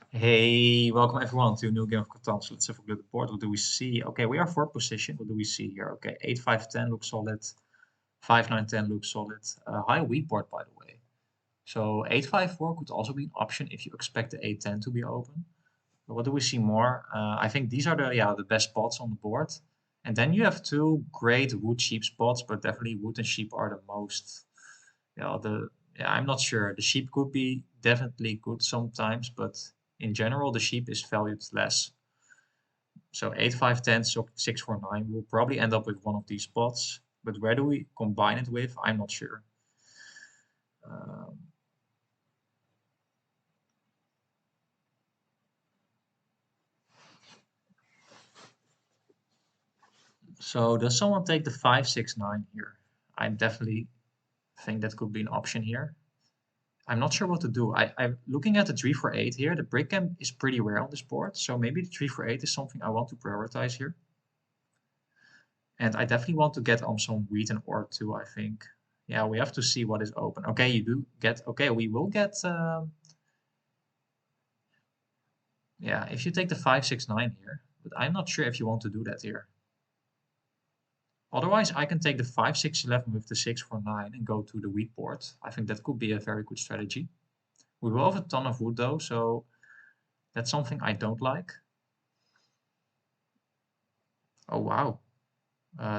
Hey, welcome everyone to a new game of Catan. So let's have a look at the board. What do we see? Okay, we are fourth position. What do we see here? Okay, 8, 5, 10 looks solid. 5, 9, 10 looks solid. High weak board, by the way. So 8, 5, 4 could also be an option if you expect the 8, 10 to be open. But what do we see more? I think these are the best spots on the board. And then you have two great wood sheep spots, but definitely wood and sheep are the most. Yeah, I'm not sure. The sheep could be definitely good sometimes, but in general, the sheep is valued less. So 8, 5, 10, so 6, 4, 9. We'll probably end up with one of these spots. But where do we combine it with? I'm not sure. Um, so does someone take the 5, 6, 9 here? I definitely think that could be an option here. I'm not sure what to do. I'm looking at the 3, 4, 8 here. The brick camp is pretty rare on this board. So maybe the 3, 4, 8 is something I want to prioritize here. And I definitely want to get on some wheat and ore too, I think. Yeah, we have to see what is open. Okay, you do get, okay, we will get, yeah, if you take the 5, 6, 9 here, but I'm not sure if you want to do that here. Otherwise, I can take the 5, 6, 11 with the 6, 4, 9 and go to the wheat board. I think that could be a very good strategy. We will have a ton of wood though, so that's something I don't like. Oh, wow.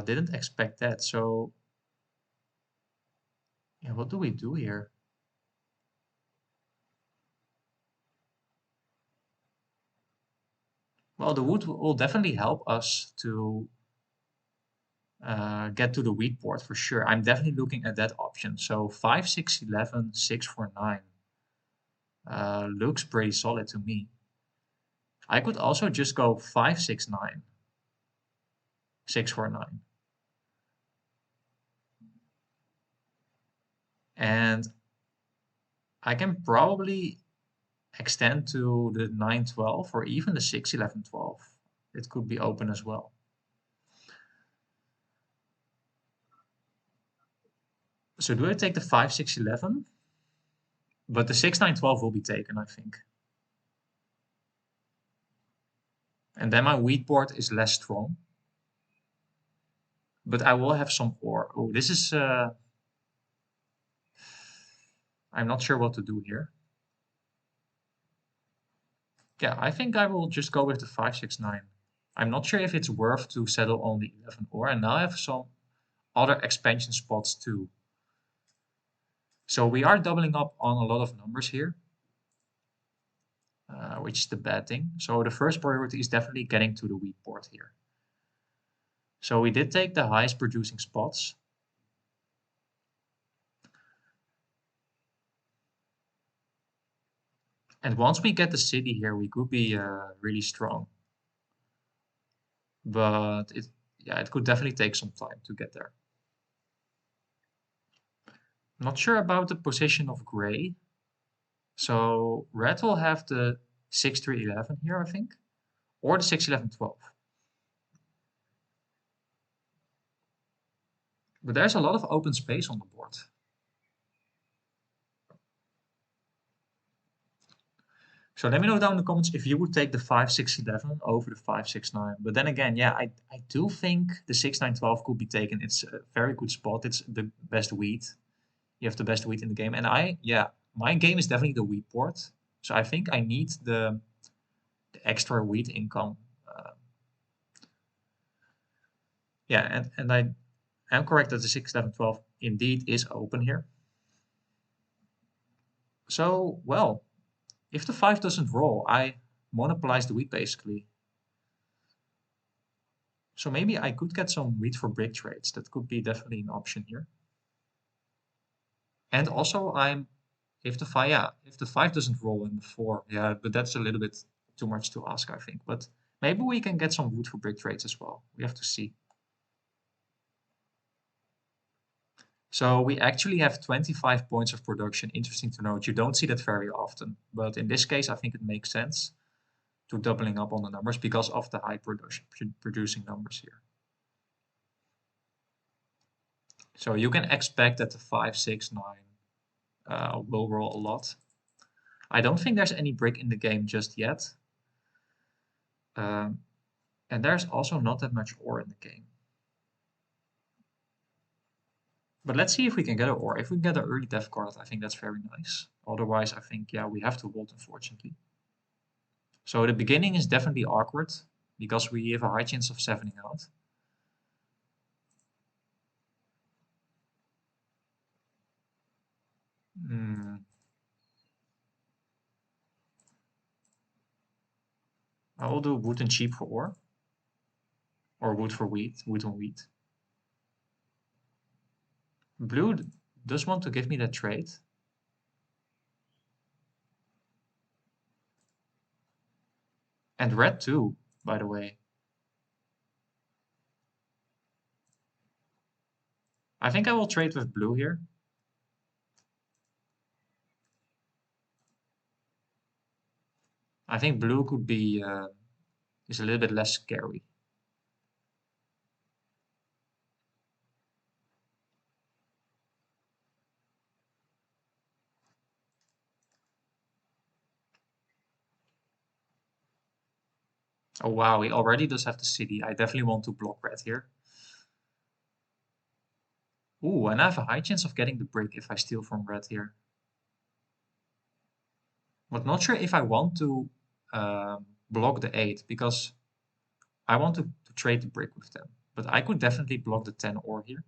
Didn't expect that. So, yeah, what do we do here? Well, the wood will definitely help us to get to the wheat board for sure. I'm definitely looking at that option. So 5, 6, 11, 6, 4, 9 looks pretty solid to me. I could also just go 5, 6, 9, 6, 4, 9. And I can probably extend to the 9, 12 or even the 6, 11, 12. It could be open as well. So do I take the 5, 6, 11? But the 6, 9, 12 will be taken, I think. And then my wheat board is less strong. But I will have some ore. Oh, this is... I'm not sure what to do here. Yeah, I think I will just go with the 5, 6, 9. I'm not sure if it's worth to settle on the 11 ore. And now I have some other expansion spots too. So we are doubling up on a lot of numbers here, which is the bad thing. So the first priority is definitely getting to the wheat board here. So we did take the highest producing spots. And once we get the city here, we could be really strong. But it could definitely take some time to get there. Not sure about the position of gray. So red will have the 6, 3, 11 here, I think, or the 6, 11, 12. But there's a lot of open space on the board. So let me know down in the comments if you would take the 5, 6, 11 over the 5, 6, 9. But then again, yeah, I do think the 6, 9, 12 could be taken. It's a very good spot. It's the best wheat. You have the best wheat in the game. And my game is definitely the wheat board. So I think I need the extra wheat income. Yeah, and I am correct that the 6, 11, 12 indeed is open here. So, well, if the 5 doesn't roll, I monopolize the wheat basically. So maybe I could get some wheat for brick trades. That could be definitely an option here. And also if the 5 doesn't roll in the 4, yeah, but that's a little bit too much to ask, I think. But maybe we can get some wood for brick trades as well. We have to see. So we actually have 25 points of production. Interesting to note. You don't see that very often. But in this case, I think it makes sense to doubling up on the numbers because of the high producing numbers here. So you can expect that the 5, 6, 9 will roll a lot. I don't think there's any brick in the game just yet. Um, and there's also not that much ore in the game. But let's see if we can get an ore. If we can get an early death card, I think that's very nice. Otherwise, I think, yeah, we have to hold, unfortunately. So the beginning is definitely awkward because we have a high chance of 7ing out. I will do wood and sheep for ore. Or wood for wheat, wood and wheat. Blue does want to give me that trade. And red too, by the way. I think I will trade with blue here. I think blue could be is a little bit less scary. Oh wow, he already does have the city. I definitely want to block red here. Ooh, and I have a high chance of getting the brick if I steal from red here. But not sure if I want to block the 8 because I want to trade the brick with them. But I could definitely block the 10 ore here.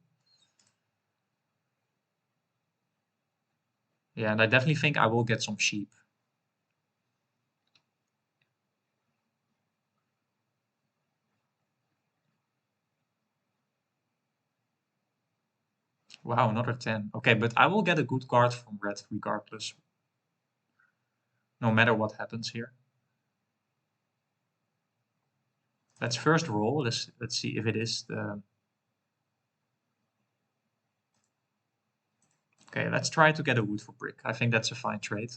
Yeah, and I definitely think I will get some sheep. Wow, another 10. Okay, but I will get a good card from red regardless. No matter what happens here. Let's first roll. Let's see if it is the... Okay, let's try to get a wood for brick. I think that's a fine trade.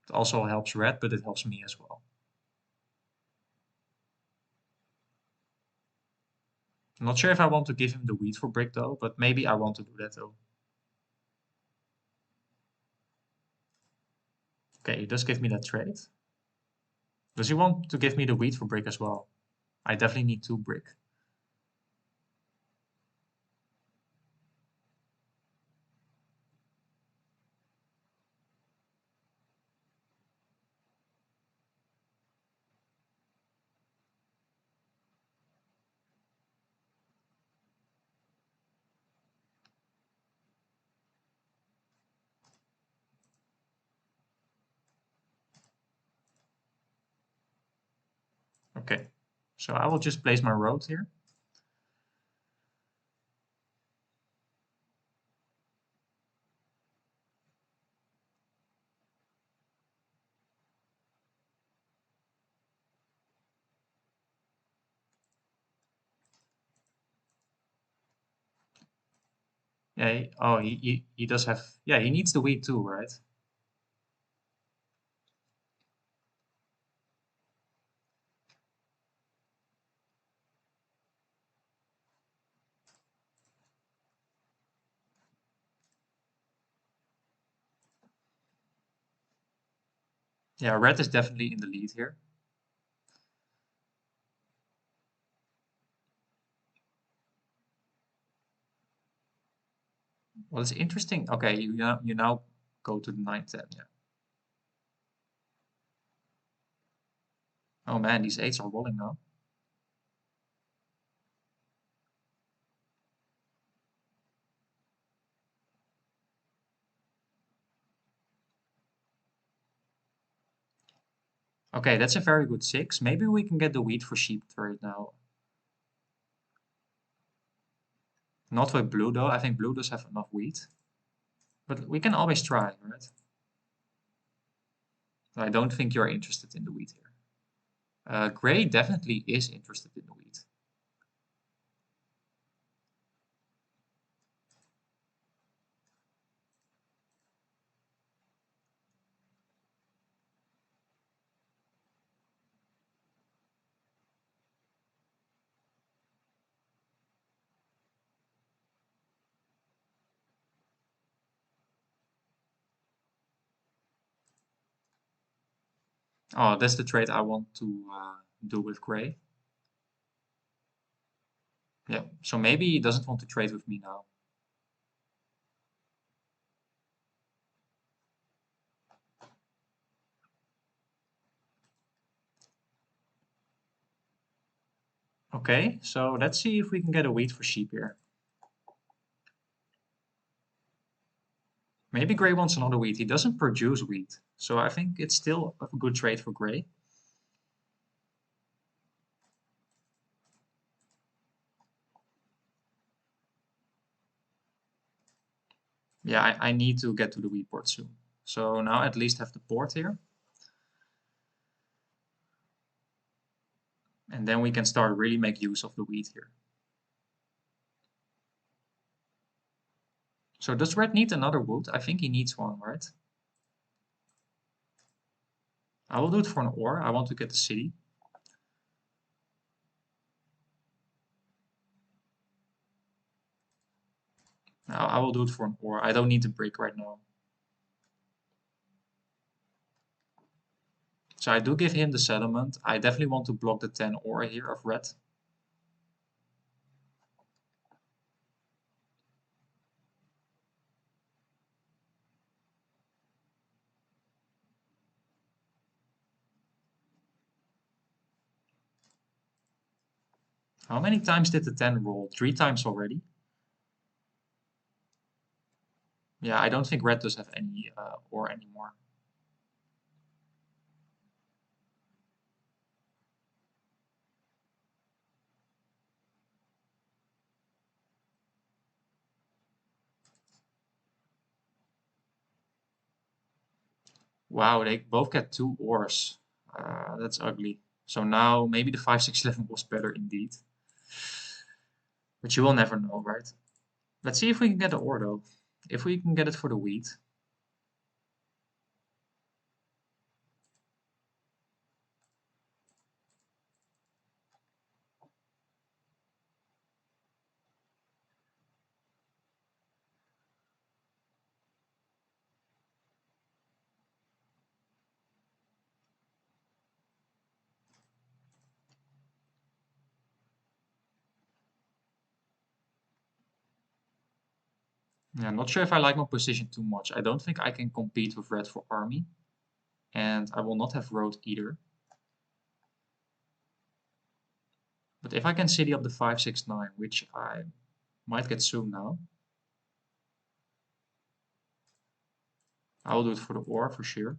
It also helps red, but it helps me as well. I'm not sure if I want to give him the wheat for brick though, but maybe I want to do that though. Okay, he does give me that trade. Does he want to give me the wheat for brick as well? I definitely need 2 brick. Okay, so I will just place my road here. Yeah, oh, he does have... Yeah, he needs the wheat too, right? Yeah, red is definitely in the lead here. Well, it's interesting. Okay, you now go to the 9-10, yeah. Oh man, these 8s are rolling now. Okay, that's a very good 6. Maybe we can get the wheat for sheep trade now. Not with blue though. I think blue does have enough wheat. But we can always try, right? I don't think you're interested in the wheat here. Gray definitely is interested in the wheat. Oh, that's the trade I want to do with gray. Yeah, so maybe he doesn't want to trade with me now. Okay, so let's see if we can get a wheat for sheep here. Maybe gray wants another wheat. He doesn't produce wheat, so I think it's still a good trade for gray. Yeah, I need to get to the wheat port soon. So now at least have the port here. And then we can start really make use of the wheat here. So does red need another wood? I think he needs one, right? I will do it for an ore. I want to get the city. Now I will do it for an ore. I don't need the brick right now. So I do give him the settlement. I definitely want to block the 10 ore here of red. How many times did the 10 roll? 3 times already. Yeah, I don't think red does have any ore anymore. Wow, they both get 2 ores. That's ugly. So now maybe the 5, 6, 11 was better indeed. But you will never know, right? Let's see if we can get the ore though. If we can get it for the wheat. Yeah, I'm not sure if I like my position too much. I don't think I can compete with red for army. And I will not have road either. But if I can city up the 5, 6, 9, which I might get soon now, I will do it for the ore for sure.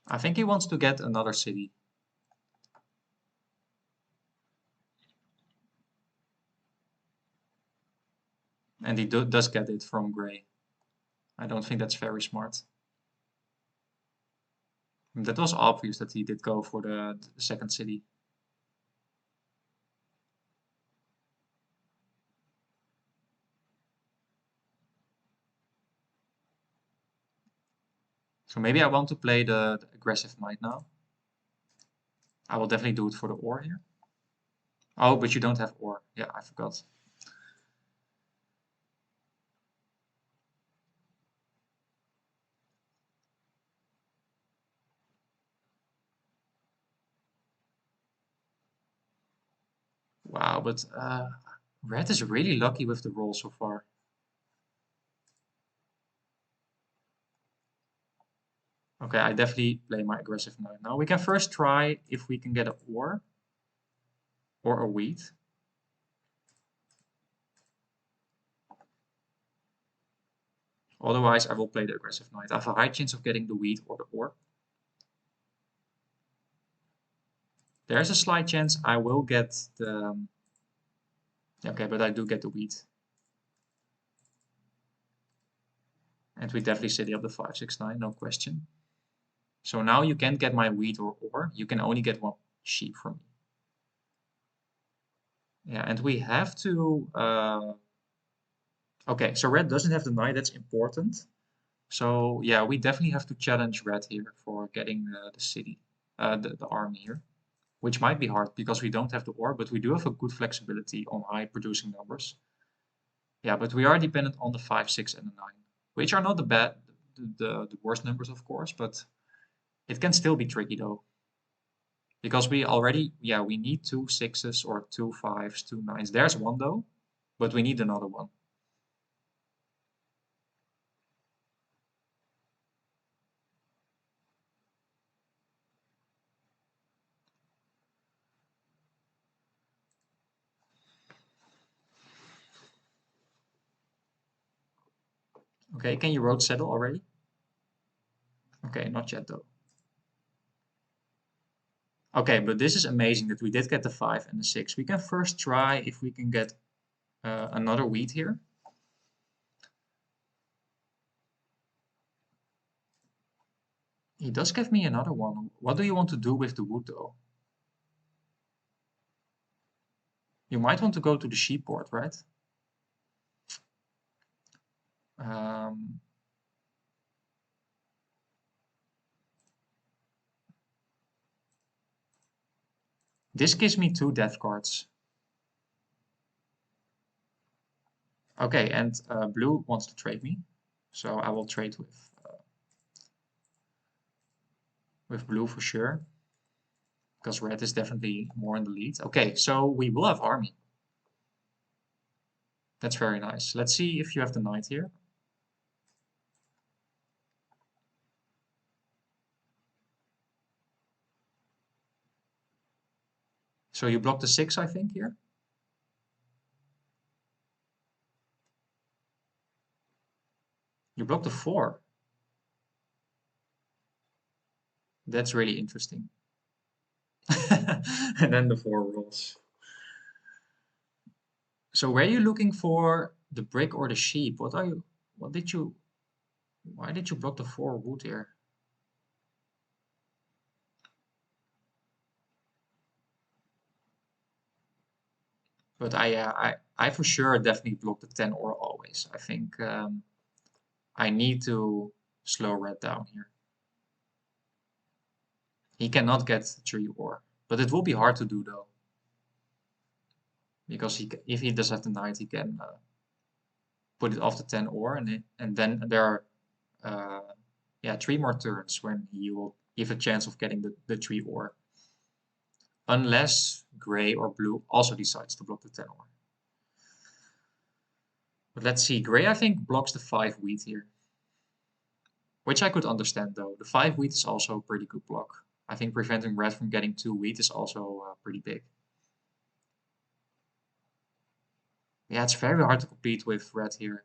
I think he wants to get another city. And he does get it from gray. I don't think that's very smart. That was obvious that he did go for the second city. So maybe I want to play the aggressive knight now. I will definitely do it for the ore here. Oh, but you don't have ore. Yeah, I forgot. Wow, but red is really lucky with the roll so far. Okay, I definitely play my aggressive knight now. We can first try if we can get an ore or a wheat. Otherwise, I will play the aggressive knight. I have a high chance of getting the wheat or the ore. There's a slight chance I will get the... Okay, but I do get the wheat. And we definitely city up the 5, 6, 9, no question. So now you can't get my wheat or ore. You can only get one sheep from me. Yeah, and we have to... Okay, so red doesn't have the knight. That's important. So yeah, we definitely have to challenge red here for getting the city, the army here, which might be hard because we don't have the ore, but we do have a good flexibility on high producing numbers. Yeah, but we are dependent on the 5, 6, and the 9, which are not the worst numbers, of course, but it can still be tricky though. Because we already, yeah, we need 2 6s or 2 5s, 2 9s. There's one though, but we need another one. Okay, can you road settle already? Okay, not yet though. Okay, but this is amazing that we did get the 5 and the 6. We can first try if we can get another wheat here. He does give me another one. What do you want to do with the wood though? You might want to go to the sheep port, right? Um, this gives me 2 death cards. Okay, and blue wants to trade me, so I will trade with blue for sure, because red is definitely more in the lead. Okay, so we will have army. That's very nice. Let's see if you have the knight here. So you block the 6, I think, here. You block the 4. That's really interesting. And then the 4 rolls. So were you looking for the brick or the sheep? What did you, why did you block the 4 wood here? But I for sure definitely block the 10 or always. I think I need to slow red down here. He cannot get 3 or, but it will be hard to do though. Because if he does have the knight, he can put it off the 10 or, and then there are yeah, 3 more turns when he will give a chance of getting the 3 or. Unless gray or blue also decides to block the 10 or. But let's see, gray I think blocks the 5 wheat here. Which I could understand though. The 5 wheat is also a pretty good block. I think preventing red from getting 2 wheat is also pretty big. Yeah, it's very hard to compete with red here.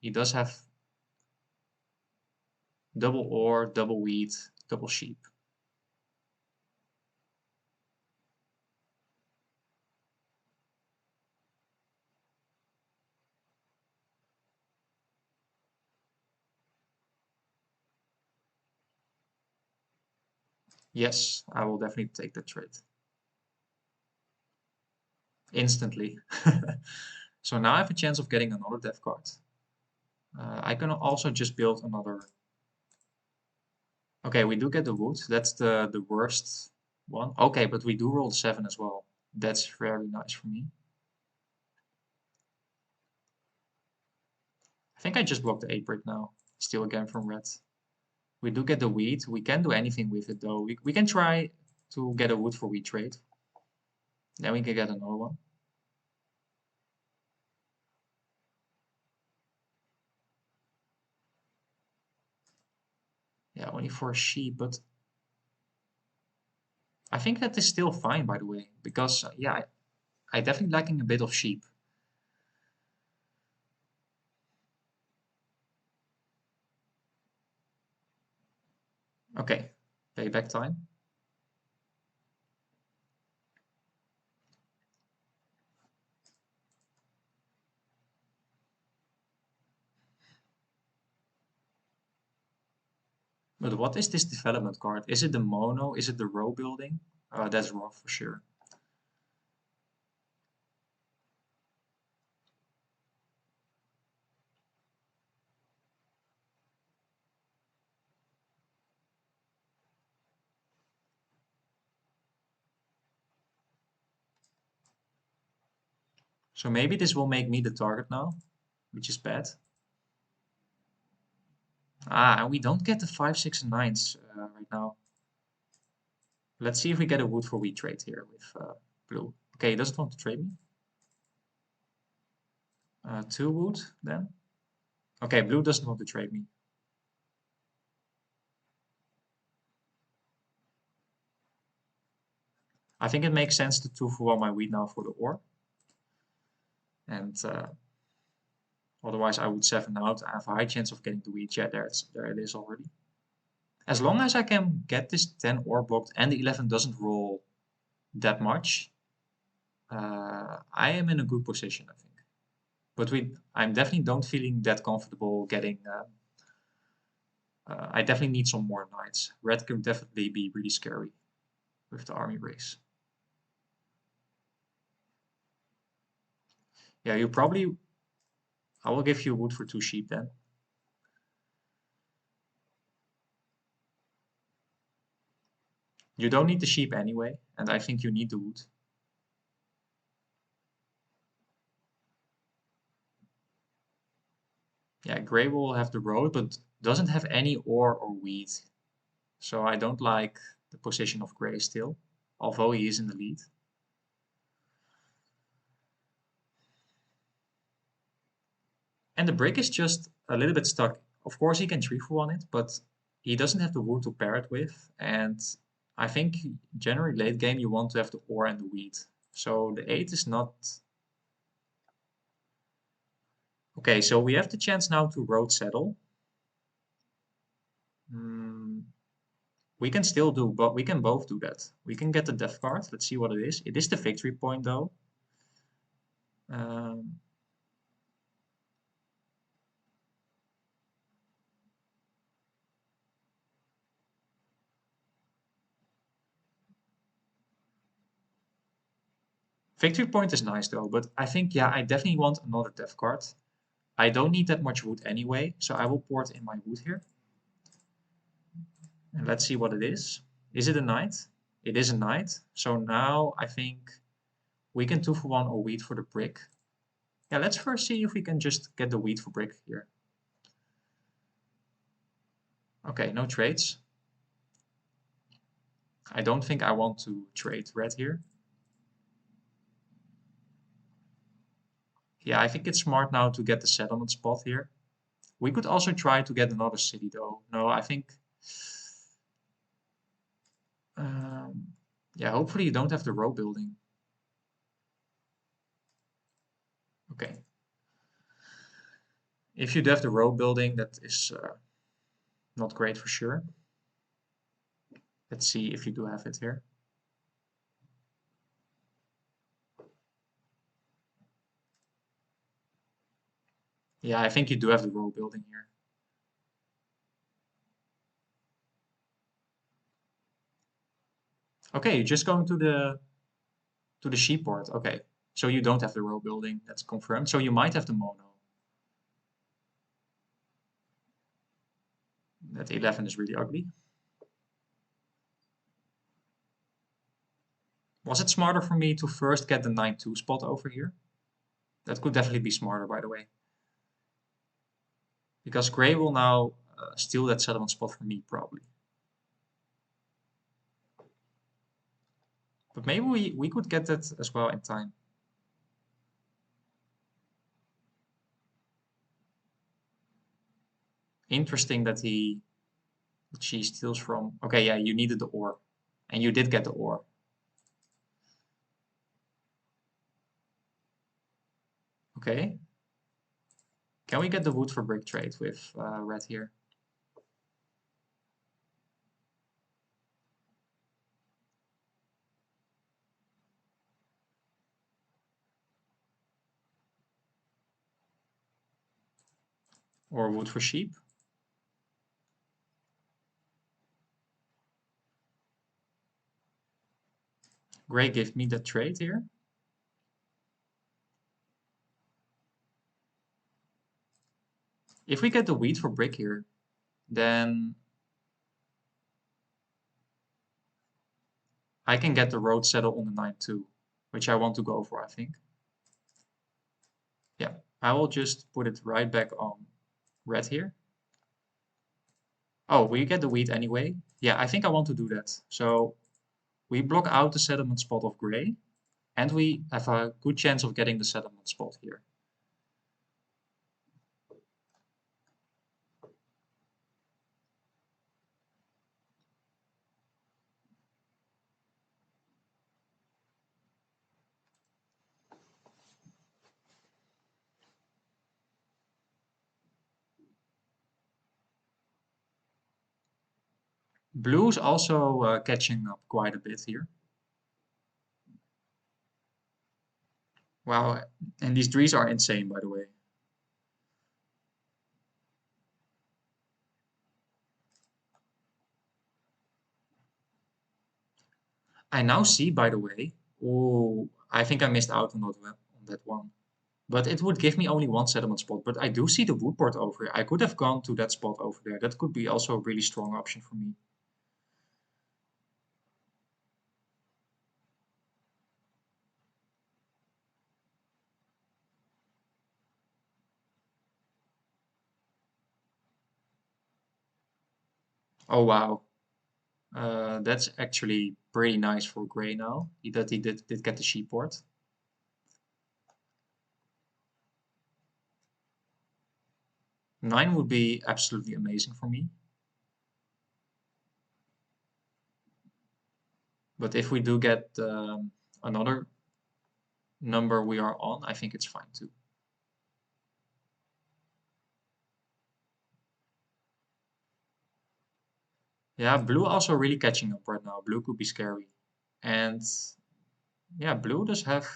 He does have double ore, double wheat, double sheep. Yes, I will definitely take that trade. Instantly. So now I have a chance of getting another death card. I can also just build another. Okay, we do get the wood. That's the worst one. Okay, but we do roll the 7 as well. That's very nice for me. I think I just blocked the 8 brick now. Steal again from red. We do get the wheat. We can do anything with it though. We can try to get a wood for wheat trade. Then we can get another one. Yeah, only for a sheep, but I think that is still fine, by the way, because yeah, I definitely lacking a bit of sheep. Okay, payback time. But what is this development card? Is it the mono? Is it the row building? That's raw for sure. So maybe this will make me the target now, which is bad. Ah, and we don't get the 5, 6, and 9s right now. Let's see if we get a wood for wheat trade here with blue. Okay, he doesn't want to trade me. 2 wood then. Okay, blue doesn't want to trade me. I think it makes sense to 2 for 1 my wheat now for the ore. And otherwise I would 7 out. I have a high chance of getting the wheat. Yeah, there it is already. As long as I can get this 10 ore blocked and the 11 doesn't roll that much, I am in a good position, I think. But I'm definitely don't feeling that comfortable getting. I definitely need some more knights. Red can definitely be really scary with the army race. Yeah, you probably. I will give you wood for 2 sheep then. You don't need the sheep anyway, and I think you need the wood. Yeah, Grey will have the road, but doesn't have any ore or wheat. So I don't like the position of Grey still, although he is in the lead. And the brick is just a little bit stuck. Of course, he can 3 for 1 it, but he doesn't have the wood to pair it with. And I think generally late game you want to have the ore and the wheat. So the 8 is not. Okay, so we have the chance now to road settle. We can still do, but we can both do that. We can get the death card. Let's see what it is. It is the victory point though. Um, Victory point is nice though, but I think, yeah, I definitely want another death card. I don't need that much wood anyway, so I will port in my wood here. And let's see what it is. Is it a knight? It is a knight. So now I think we can 2 for 1 or wheat for the brick. Yeah, let's first see if we can just get the wheat for brick here. Okay, no trades. I don't think I want to trade red here. Yeah, I think it's smart now to get the settlement spot here. We could also try to get another city though. No, I think. Yeah, hopefully you don't have the row building. Okay. If you do have the row building, that is not great for sure. Let's see if you do have it here. Yeah, I think you do have the row building here. Okay, you're just going to the sheep port. Okay, so you don't have the row building. That's confirmed. So you might have the mono. That 11 is really ugly. Was it smarter for me to first get the 9-2 spot over here? That could definitely be smarter, by the way. Because Gray will now steal that settlement spot from me, probably. But maybe we could get that as well in time. Interesting that she steals from. Okay, yeah, you needed the ore, and you did get the ore. Okay. Can we get the wood for brick trade with red here? Or wood for sheep? Gray give me that trade here. If we get the wheat for brick here, then I can get the road settle on the 9-2, which I want to go for, I think. I will just put it right back on red here. Oh, we get the wheat anyway. Yeah, I think I want to do that. So we block out the settlement spot of gray, and we have a good chance of getting the settlement spot here. Blue's also catching up quite a bit here. Wow, and these trees are insane, by the way. I now see, by the way, oh, I think I missed out on that one. But it would give me only one settlement spot. But I do see the wood board over here. I could have gone to that spot over there. That could be also a really strong option for me. Oh, wow. That's actually pretty nice for gray now. That he did get the sheep board. Nine would be absolutely amazing for me. But if we do get another number we are on, I think it's fine too. Yeah, blue also really catching up right now. Blue could be scary. And yeah, blue does have...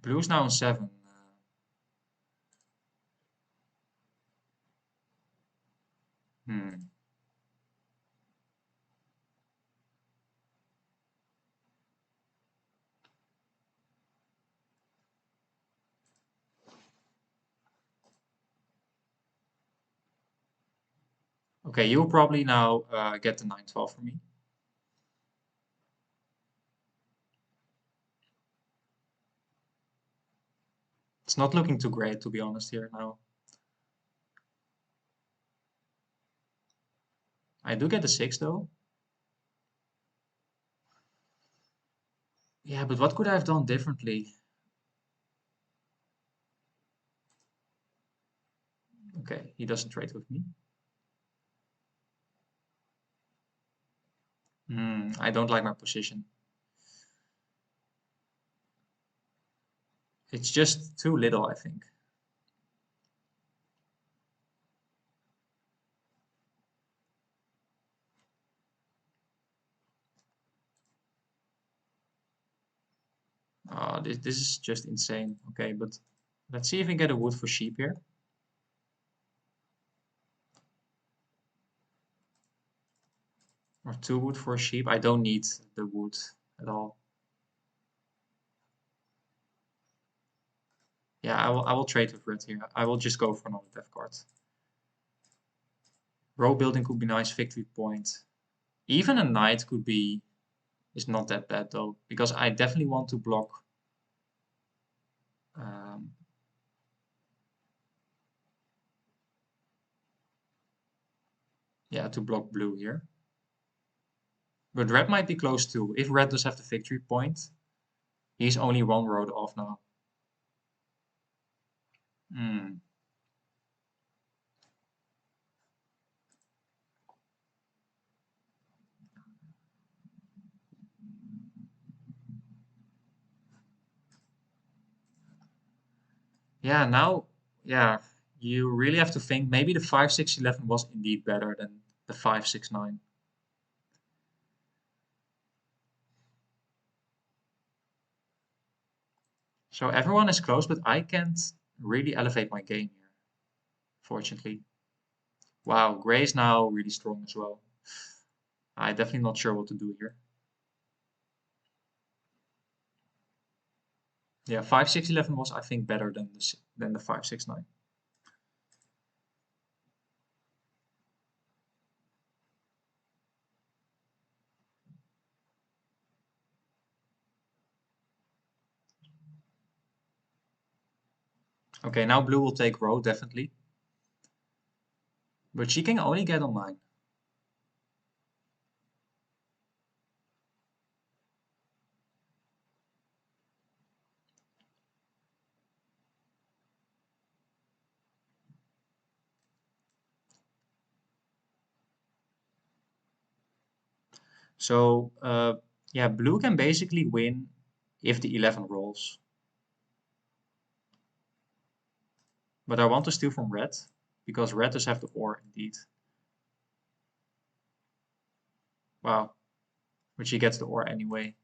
Blue's now on 7. Hmm. Okay, you'll probably now get the 9-12 for me. It's not looking too great, to be honest, here now. I do get the 6, though. Yeah, but what could I have done differently? Okay, he doesn't trade with me. I don't like my position. It's just too little, I think. This is just insane. Okay, but let's see if we get a wood for sheep here. Or 2 wood for a sheep. I don't need the wood at all. Yeah, I will trade with red here. I will just go for another death card. Row building could be nice, victory point. Even a knight could be... is not that bad though, because I definitely want to block... Um, yeah, to block blue here. But red might be close too. If red does have the victory point, he's only 1 road off now. Hmm. Yeah, now, yeah, you really have to think. Maybe the 5-6-11 was indeed better than the 5-6-9. So everyone is close, but I can't really elevate my game here, fortunately. Wow, gray is now really strong as well. I'm definitely not sure what to do here. Yeah, 5-6-11 was, I think, better than the 5-6-9. Okay, now blue will take row, definitely. But she can only get on 9. So, yeah, blue can basically win if the 11 rolls. But I want to steal from red, because red does have the ore indeed. Wow, but she gets the ore anyway.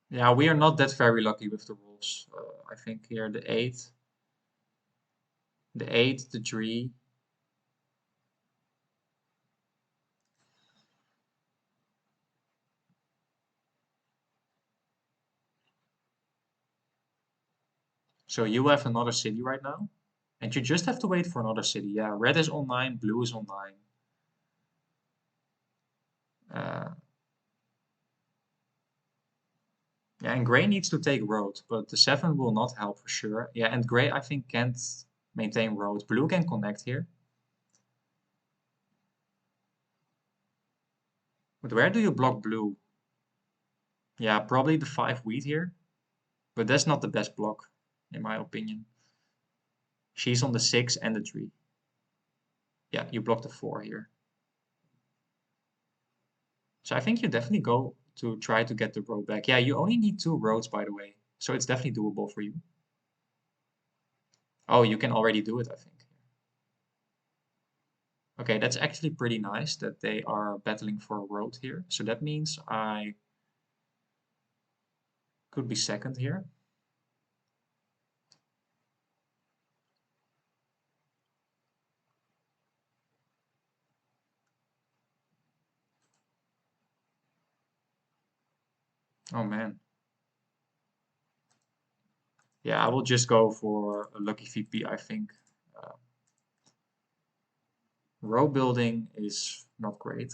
Yeah, we are not that very lucky with the rolls. I think here the 8, the 3. So you have another city right now, and you just have to wait for another city. Yeah, red is on 9, blue is on 9. Uh, yeah, and gray needs to take road, but the 7 will not help for sure. Yeah, and gray I think can't maintain road. Blue can connect here. But where do you block blue? Yeah, probably the 5 wheat here, but that's not the best block, in my opinion. She's on the 6 and the 3. Yeah, you block the 4 here. So I think you definitely go to try to get the road back. Yeah, you only need 2 roads, by the way. So it's definitely doable for you. Oh, you can already do it, I think. Okay, that's actually pretty nice that they are battling for a road here. So that means I could be second here. Oh man. Yeah, I will just go for a lucky VP, I think. Uh, row building is not great.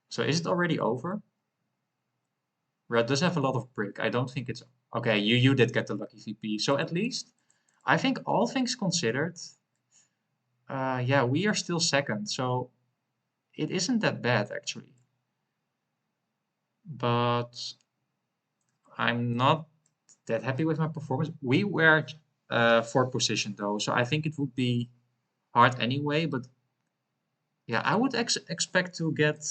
So is it already over? Red does have a lot of brick. I don't think it's... Okay, you did get the lucky VP. So at least, I think all things considered, yeah, we are still second. So it isn't that bad, actually. But I'm not that happy with my performance. We were fourth position, though. So I think it would be hard anyway. But yeah, I would expect to get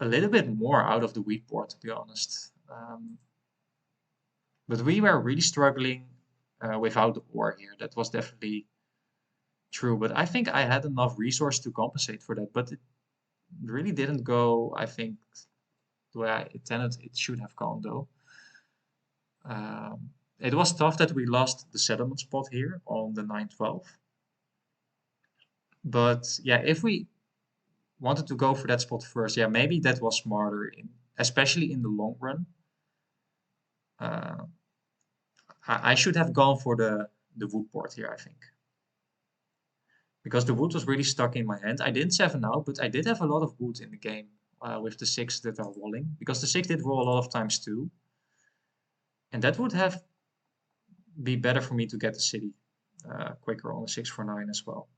a little bit more out of the wheat board, to be honest. But we were really struggling without the ore here. That was definitely true. But I think I had enough resource to compensate for that. But it really didn't go, I think, the way I intended it should have gone, though. It was tough that we lost the settlement spot here on the 9-12. But yeah, if we wanted to go for that spot first, yeah, maybe that was smarter, especially in the long run. Uh, I should have gone for the wood port here, I think. Because the wood was really stuck in my hand. I didn't 7 out, but I did have a lot of wood in the game with the 6 that are rolling. Because the 6 did roll a lot of times too. And that would have be better for me to get the city quicker on the 6-4-9 as well.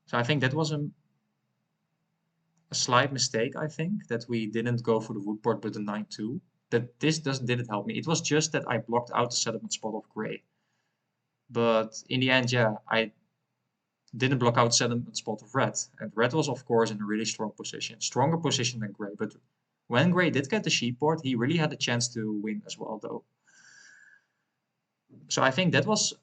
So I think that was a slight mistake, I think, that we didn't go for the wood port but the 9-2. That this didn't help me. It was just that I blocked out the settlement spot of gray. But in the end, yeah, I didn't block out settlement spot of red. And red was, of course, in a really strong position. Stronger position than gray. But when gray did get the sheep board, he really had a chance to win as well, though. So I think that was,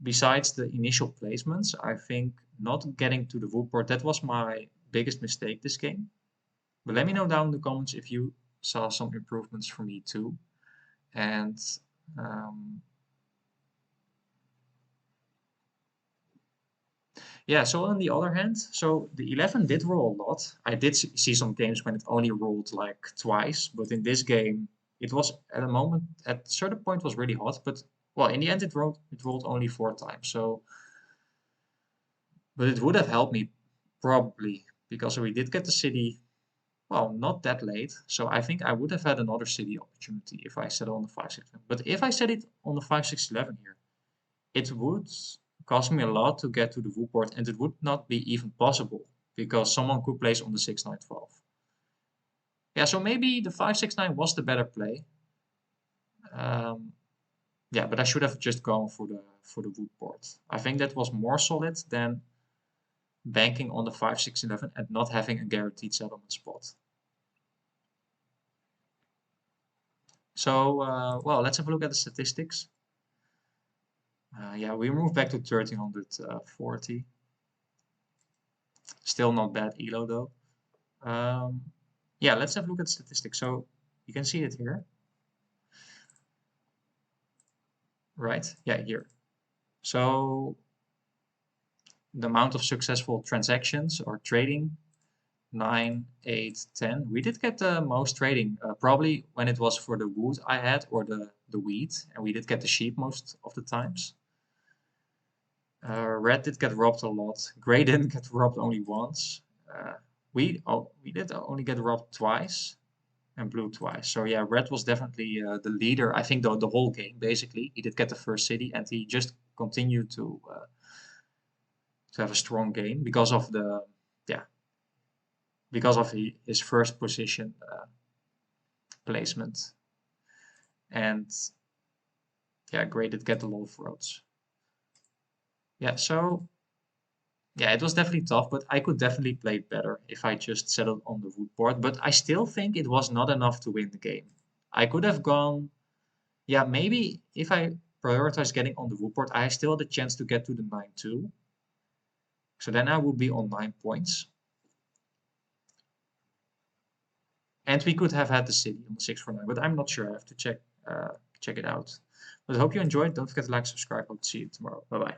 besides the initial placements, I think not getting to the wood board, that was my biggest mistake this game. But let me know down in the comments if you saw some improvements for me too. And yeah, so on the other hand, so the 11 did roll a lot. I did see some games when it only rolled like twice, but in this game, it was at a moment, at a certain point was really hot, but well, in the end it rolled only 4 times. So, but it would have helped me probably because we did get the city, well, not that late. So I think I would have had another city opportunity if I set it on the 5-6-11. But if I set it on the 5-6-11 here, it would cost me a lot to get to the Wu port, and it would not be even possible because someone could place on the 6-9-12. Yeah, so maybe the 5-6-9 was the better play. Yeah, but I should have just gone for the Wu port. I think that was more solid than banking on the 5-6-11 and not having a guaranteed settlement spot. So, well, let's have a look at the statistics. Yeah, we moved back to 1340. Still not bad elo though. Yeah, let's have a look at statistics. So you can see it here, right? Yeah, here. So the amount of successful transactions or trading, 9, 8, 10. We did get the most trading, probably when it was for the wood I had or the wheat, and we did get the sheep most of the times. Red did get robbed a lot. Gray didn't get robbed only once. We did only get robbed twice, and blue twice. So yeah, red was definitely the leader. I think the whole game basically. He did get the first city, and he just continued to have a strong game because of the yeah because of his first position placement. And yeah, Gray did get a lot of roads. Yeah, so yeah, it was definitely tough, but I could definitely play better if I just settled on the wood board. But I still think it was not enough to win the game. I could have gone, yeah, maybe if I prioritize getting on the wood board, I still had a chance to get to the 9-2. So then I would be on 9 points. And we could have had the city on the 6-4-9, but I'm not sure. I have to check it out. But I hope you enjoyed. Don't forget to like, subscribe. Hope to see you tomorrow. Bye bye.